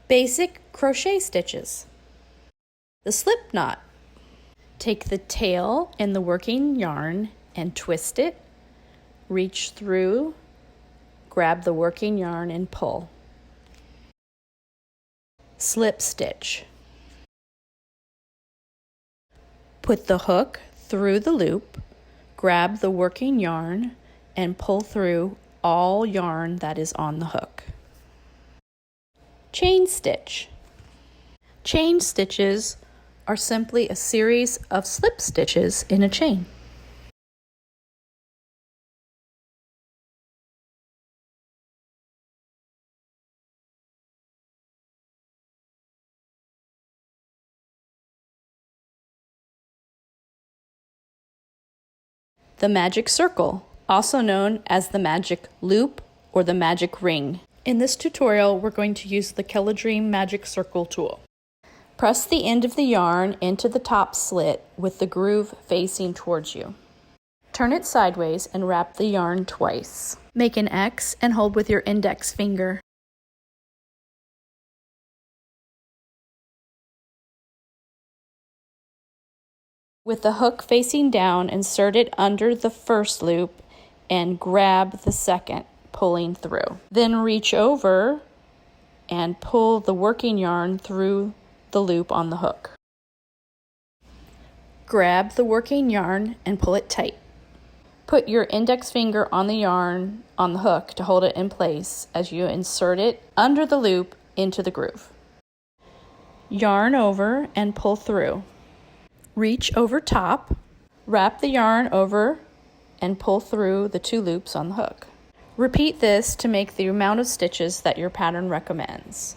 Basic crochet stitches. The slip knot. Take the tail and the working yarn and twist it, reach through, grab the working yarn and pull. Slip stitch. Put the hook through the loop, grab the working yarn and pull through all yarn that is on the hook. Chain stitch. Chain stitches are simply a series of slip stitches in a chain. The magic circle, also known as the magic loop or the magic ring. In this tutorial, we're going to use the Dream Magic Circle tool. Press the end of the yarn into the top slit with the groove facing towards you. Turn it sideways and wrap the yarn twice. Make an X and hold with your index finger. With the hook facing down, insert it under the first loop and grab the second, pulling through. Then reach over and pull the working yarn through the loop on the hook. Grab the working yarn and pull it tight. Put your index finger on the yarn on the hook to hold it in place as you insert it under the loop into the groove. Yarn over and pull through. Reach over top, wrap the yarn over and pull through the 2 loops on the hook. Repeat this to make the amount of stitches that your pattern recommends.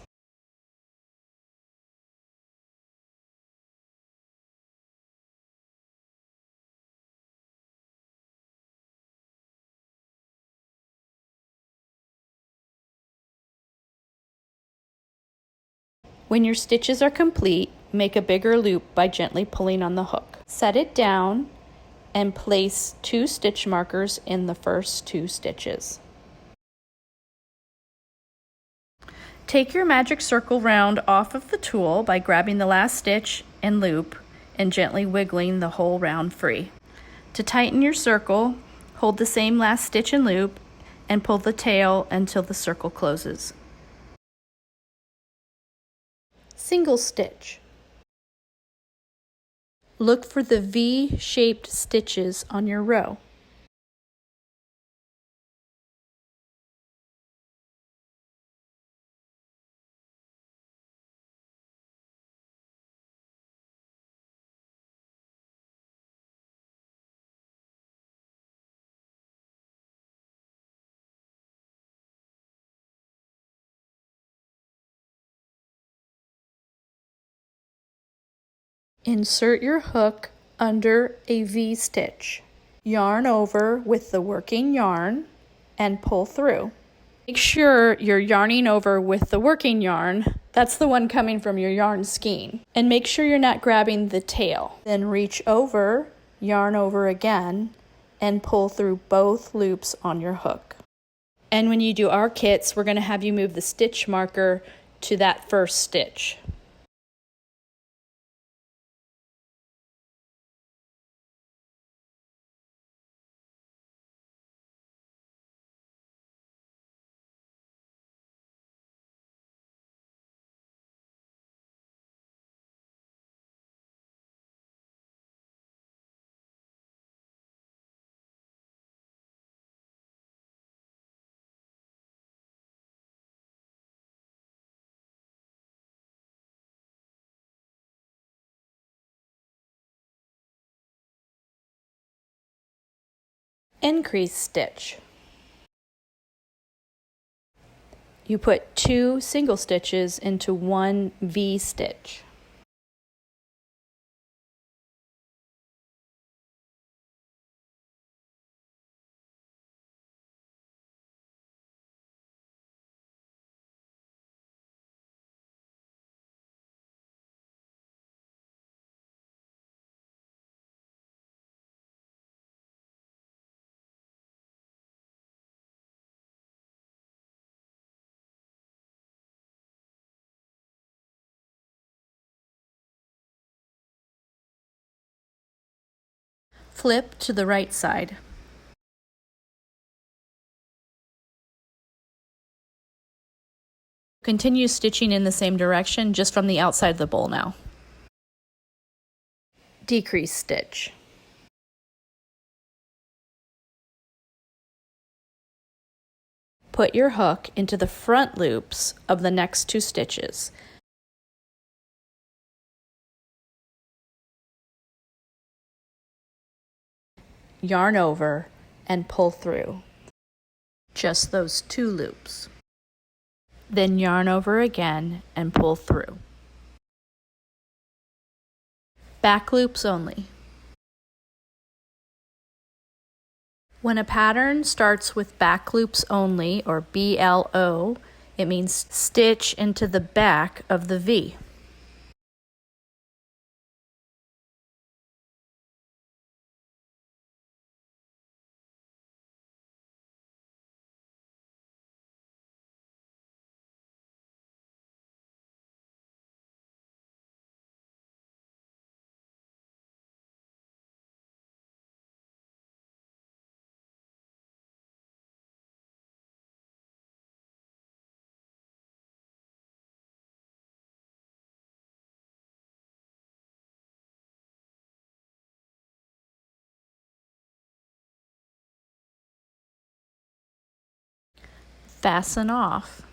When your stitches are complete, make a bigger loop by gently pulling on the hook. Set it down and place 2 stitch markers in the first 2 stitches. Take your magic circle round off of the tool by grabbing the last stitch and loop and gently wiggling the whole round free. To tighten your circle, hold the same last stitch and loop and pull the tail until the circle closes. Single stitch. Look for the V-shaped stitches on your row. Insert your hook under a V-stitch. Yarn over with the working yarn and pull through. Make sure you're yarning over with the working yarn. That's the one coming from your yarn skein. And make sure you're not grabbing the tail. Then reach over, yarn over again, and pull through both loops on your hook. And when you do our kits, we're going to have you move the stitch marker to that first stitch. Increase stitch. You put 2 single stitches into 1 V-stitch. Flip to the right side. Continue stitching in the same direction, just from the outside of the bowl now. Decrease stitch. Put your hook into the front loops of the next 2 stitches. Yarn over and pull through. Just those 2 loops. Then yarn over again and pull through. Back loops only. When a pattern starts with back loops only, or BLO, it means stitch into the back of the V. Fasten off.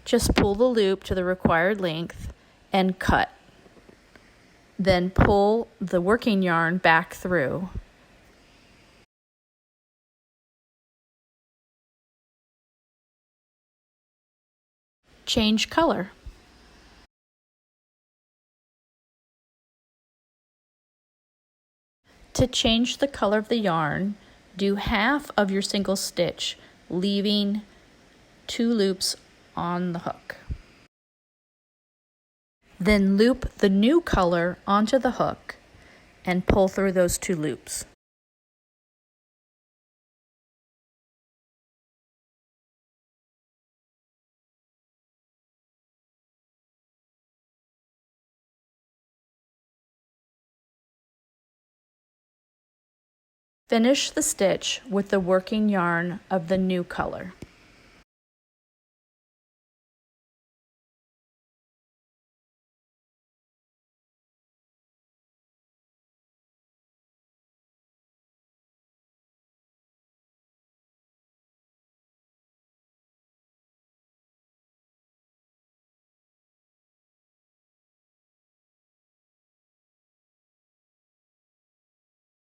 Just pull the loop to the required length and cut. Then pull the working yarn back through. Change color. To change the color of the yarn, do half of your single stitch, leaving 2 loops on the hook. Then loop the new color onto the hook and pull through those 2 loops. Finish the stitch with the working yarn of the new color.